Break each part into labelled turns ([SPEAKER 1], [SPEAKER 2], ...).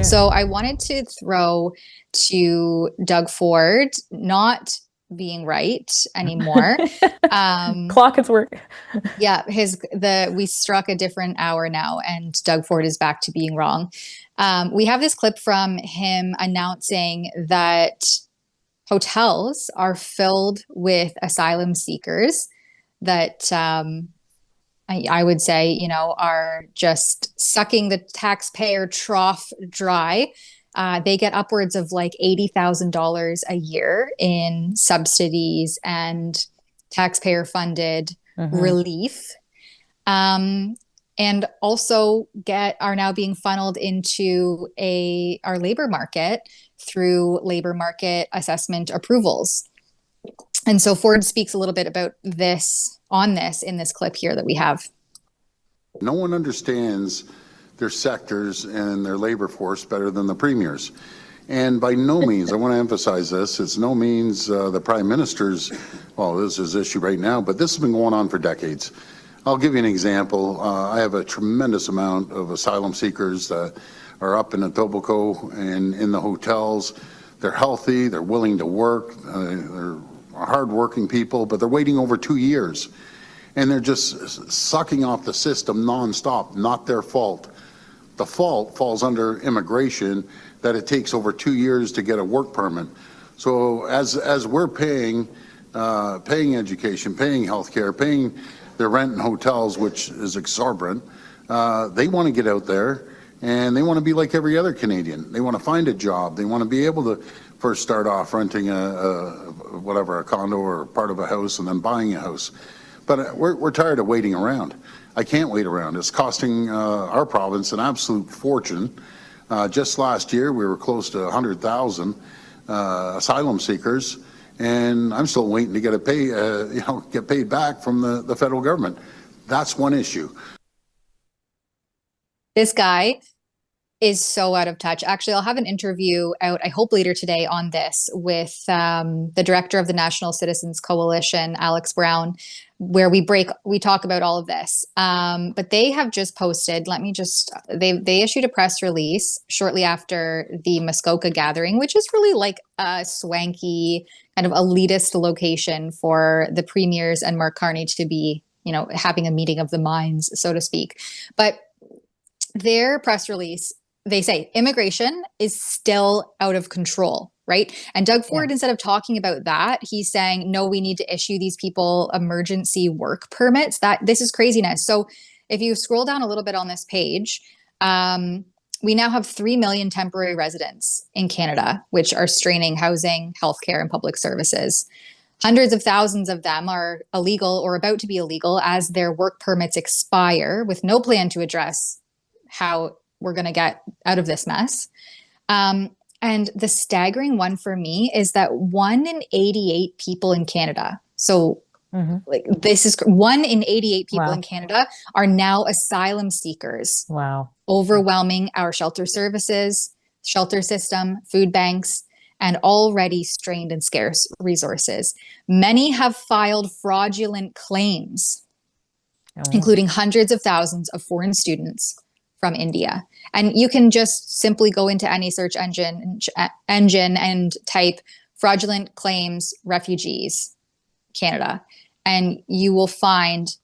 [SPEAKER 1] So I wanted to throw to Doug Ford not being right anymore.
[SPEAKER 2] Clock is work.
[SPEAKER 1] Yeah, we struck a different hour now, and Doug Ford is back to being wrong. We have this clip from him announcing that hotels are filled with asylum seekers that I would say, are just sucking the taxpayer trough dry. They get upwards of like $80,000 a year in subsidies and taxpayer funded
[SPEAKER 2] Hmm.
[SPEAKER 1] relief. And also are now being funneled into our labor market through labor market assessment approvals. And so Ford speaks a little bit about this in this clip here that we have.
[SPEAKER 3] No one understands their sectors and their labor force better than the premiers. And by no means, I want to emphasize this, it's no means the prime minister's, well, this is issue right now, but this has been going on for decades. I'll give you an example. I have a tremendous amount of asylum seekers that are up in Etobicoke and in the hotels. They're healthy, they're willing to work, they're hardworking people, but they're waiting over 2 years. And they're just sucking off the system nonstop, not their fault. The fault falls under immigration, that it takes over 2 years to get a work permit. So as we're paying education, paying healthcare, paying their rent in hotels, which is exorbitant, they want to get out there and they want to be like every other Canadian. They want to find a job. They want to be able to first start off renting a condo or part of a house and then buying a house. But we're tired of waiting around. I can't wait around. It's costing our province an absolute fortune. Just last year, we were close to 100,000 asylum seekers, and I'm still waiting to get paid back from the federal government. That's one issue.
[SPEAKER 1] This guy is so out of touch. Actually, I'll have an interview out, I hope later today, on this with the director of the National Citizens Coalition, Alex Brown, where we talk about all of this. But they have just posted, they issued a press release shortly after the Muskoka gathering, which is really like a swanky kind of elitist location for the premiers and Mark Carney to be, having a meeting of the minds, so to speak. But their press release, they say immigration is still out of control, right? And Doug Ford, instead of talking about that, he's saying, no, we need to issue these people emergency work permits. This is craziness. So if you scroll down a little bit on this page, we now have 3 million temporary residents in Canada, which are straining housing, healthcare, and public services. Hundreds of thousands of them are illegal or about to be illegal as their work permits expire, with no plan to address how we're going to get out of this mess. And the staggering one for me is that 1 in 88 people in Canada, so this is 1 in 88 people in Canada are now asylum seekers.
[SPEAKER 2] Wow.
[SPEAKER 1] Overwhelming our shelter services, shelter system, food banks, and already strained and scarce resources. Many have filed fraudulent claims, including hundreds of thousands of foreign students from India. And you can just simply go into any search engine and type fraudulent claims refugees Canada, and you will find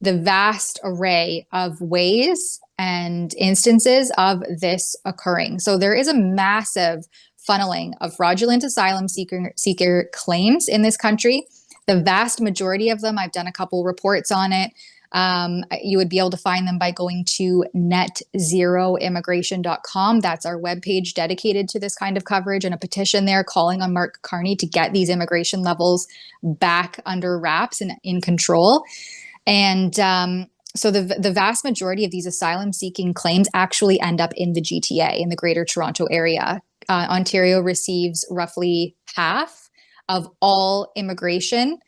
[SPEAKER 1] the vast array of ways and instances of this occurring. So there is a massive funneling of fraudulent asylum seeker claims in this country. The vast majority of them, I've done a couple reports on it. You would be able to find them by going to netzeroimmigration.com. That's our webpage dedicated to this kind of coverage, and a petition there calling on Mark Carney to get these immigration levels back under wraps and in control. And so the vast majority of these asylum seeking claims actually end up in the GTA, in the Greater Toronto Area. Ontario receives roughly half of all immigration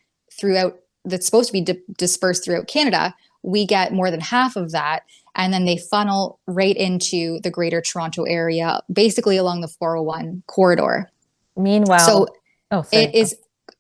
[SPEAKER 1] that's supposed to be dispersed throughout Canada. We get more than half of that, and then they funnel right into the Greater Toronto Area, basically along the 401 corridor.
[SPEAKER 2] Meanwhile,
[SPEAKER 1] it is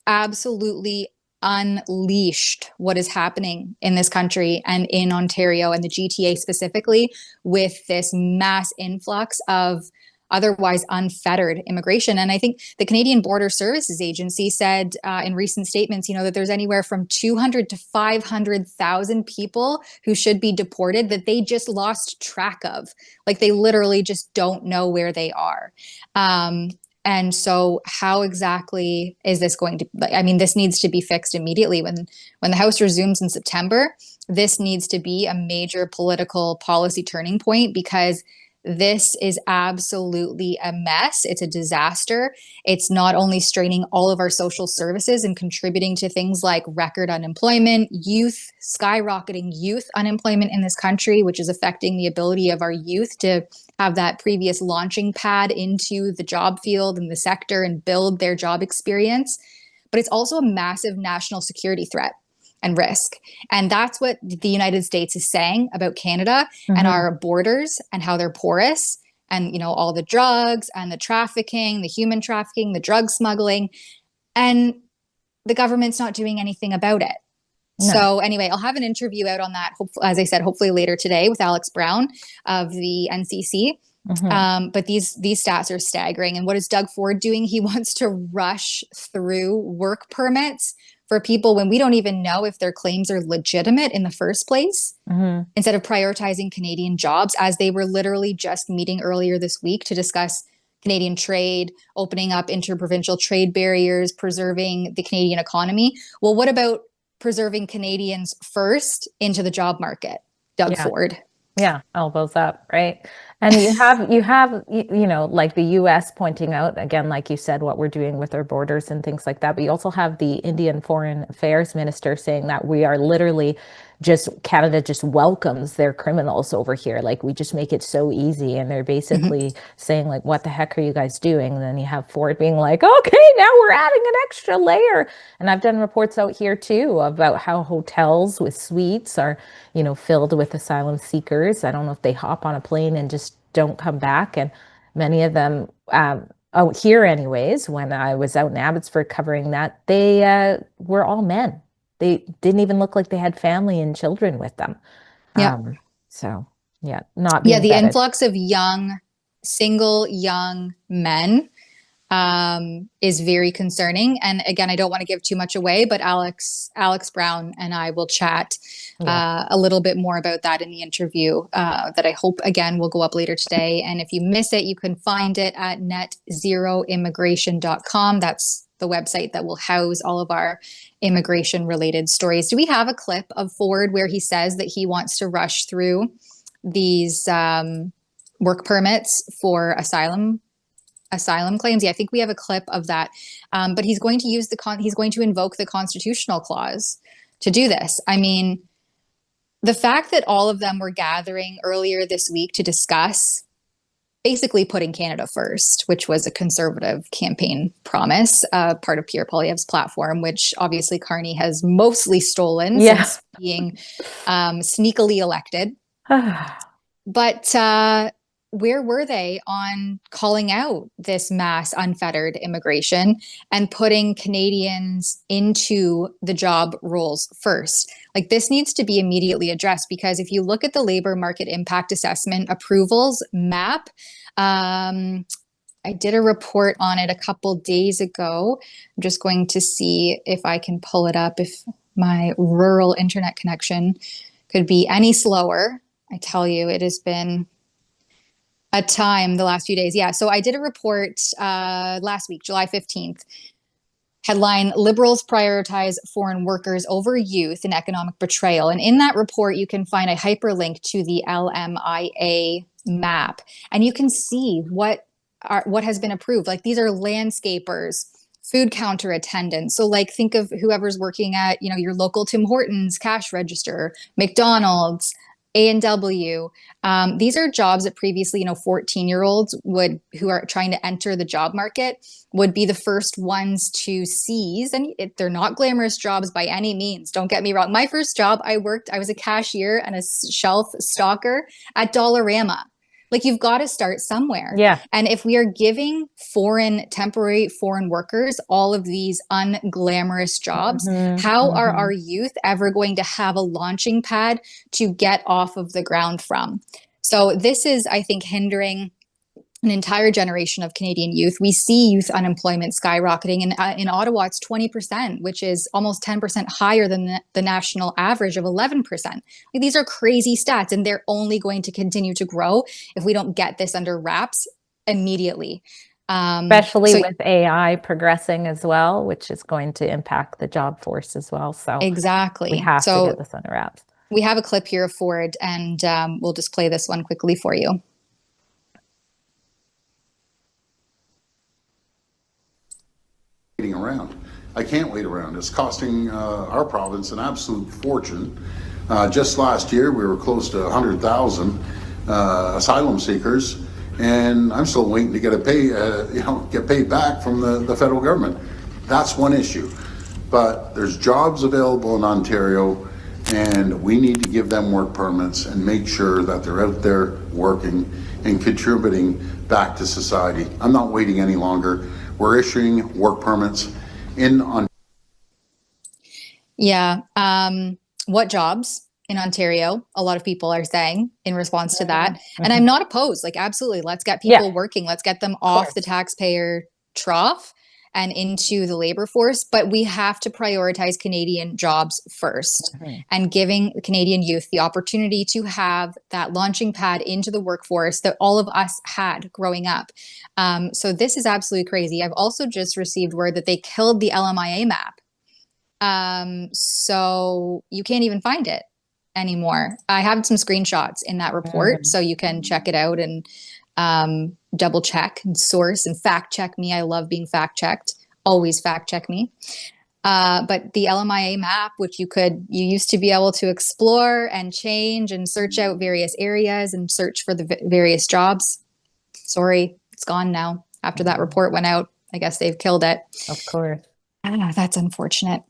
[SPEAKER 1] absolutely unleashed what is happening in this country and in Ontario and the GTA specifically, with this mass influx of otherwise unfettered immigration. And I think the Canadian Border Services Agency said in recent statements, that there's anywhere from 200 to 500,000 people who should be deported that they just lost track of. Like they literally just don't know where they are. And so how exactly is this going to, this needs to be fixed immediately. When the House resumes in September, this needs to be a major political policy turning point, because this is absolutely a mess. It's a disaster. It's not only straining all of our social services and contributing to things like record unemployment, skyrocketing youth unemployment in this country, which is affecting the ability of our youth to have that previous launching pad into the job field and the sector and build their job experience. But it's also a massive national security threat and risk. And that's what the United States is saying about Canada and our borders and how they're porous, and, all the drugs and the trafficking, the human trafficking, the drug smuggling, and the government's not doing anything about it. No. So anyway, I'll have an interview out on that, as I said, hopefully later today with Alex Brown of the NCC. But these stats are staggering. And what is Doug Ford doing? He wants to rush through work permits for people when we don't even know if their claims are legitimate in the first place, instead of prioritizing Canadian jobs, as they were literally just meeting earlier this week to discuss Canadian trade, opening up interprovincial trade barriers, preserving the Canadian economy. Well, what about preserving Canadians first into the job market, Doug Ford?
[SPEAKER 2] Yeah, elbows up, right? And you have, like the US pointing out, again, like you said, what we're doing with our borders and things like that. But you also have the Indian Foreign Affairs Minister saying that we are literally Canada just welcomes their criminals over here. Like we just make it so easy. And they're basically saying like, what the heck are you guys doing? And then you have Ford being like, okay, now we're adding an extra layer. And I've done reports out here too about how hotels with suites are, filled with asylum seekers. I don't know if they hop on a plane and just don't come back. And many of them, out here anyways, when I was out in Abbotsford covering that, they were all men. They didn't even look like they had family and children with them.
[SPEAKER 1] Yeah.
[SPEAKER 2] Not being
[SPEAKER 1] the
[SPEAKER 2] vetted.
[SPEAKER 1] Influx of single young men is very concerning. And again, I don't want to give too much away, but Alex Brown and I will chat a little bit more about that in the interview that I hope, again, will go up later today. And if you miss it, you can find it at netzeroimmigration.com. That's the website that will house all of our immigration related stories. Do we have a clip of Ford where he says that he wants to rush through these work permits for asylum claims? Yeah, I think we have a clip of that. But he's going to use he's going to invoke the constitutional clause to do this. I mean, the fact that all of them were gathering earlier this week to discuss basically putting Canada first, which was a conservative campaign promise, part of Pierre Poilievre's platform, which obviously Carney has mostly stolen since being sneakily elected. But where were they on calling out this mass unfettered immigration and putting Canadians into the job roles first? Like, this needs to be immediately addressed, because if you look at the labor market impact assessment approvals map, I did a report on it a couple days ago. I'm just going to see if I can pull it up, if my rural internet connection could be any slower. I tell you, it has been a time the last few days. Yeah. So I did a report last week, July 15th. Headline: Liberals prioritize foreign workers over youth in economic betrayal. And in that report, you can find a hyperlink to the LMIA map, and you can see what has been approved. Like, these are landscapers, food counter attendants. So like, think of whoever's working at, your local Tim Hortons cash register, McDonald's, A&W. These are jobs that previously, 14-year-olds who are trying to enter the job market would be the first ones to seize. And they're not glamorous jobs by any means. Don't get me wrong. My first job, I was a cashier and a shelf stocker at Dollarama. Like, you've got to start somewhere.
[SPEAKER 2] Yeah.
[SPEAKER 1] And if we are giving temporary foreign workers all of these unglamorous jobs, how are our youth ever going to have a launching pad to get off of the ground from? So this is, I think, hindering an entire generation of Canadian youth. We see youth unemployment skyrocketing. And in Ottawa, it's 20%, which is almost 10% higher than the national average of 11%. Like, these are crazy stats, and they're only going to continue to grow if we don't get this under wraps immediately.
[SPEAKER 2] Especially with AI progressing as well, which is going to impact the job force as well. So
[SPEAKER 1] exactly.
[SPEAKER 2] we have to get this under wraps.
[SPEAKER 1] We have a clip here for it, and we'll just play this one quickly for you.
[SPEAKER 3] Around. I can't wait around. It's costing our province an absolute fortune. Just last year, we were close to 100,000 asylum seekers, and I'm still waiting to get paid back from the federal government. That's one issue. But there's jobs available in Ontario, and we need to give them work permits and make sure that they're out there working and contributing back to society. I'm not waiting any longer. We're issuing work permits in Ontario.
[SPEAKER 1] Yeah. What jobs in Ontario? A lot of people are saying in response to that. Mm-hmm. And I'm not opposed. Like, absolutely. Let's get people working. Let's get them off the taxpayer trough and into the labor force. But we have to prioritize Canadian jobs first, and giving Canadian youth the opportunity to have that launching pad into the workforce that all of us had growing up. So this is absolutely crazy. I've also just received word that they killed the LMIA map. So you can't even find it anymore. I have some screenshots in that report, so you can check it out and double check and source and fact check me. I love being fact checked. Always fact check me. But the LMIA map, which you used to be able to explore and change and search out various areas and search for the various jobs. Sorry, it's gone now. After that report went out, I guess they've killed it.
[SPEAKER 2] Of course.
[SPEAKER 1] That's unfortunate.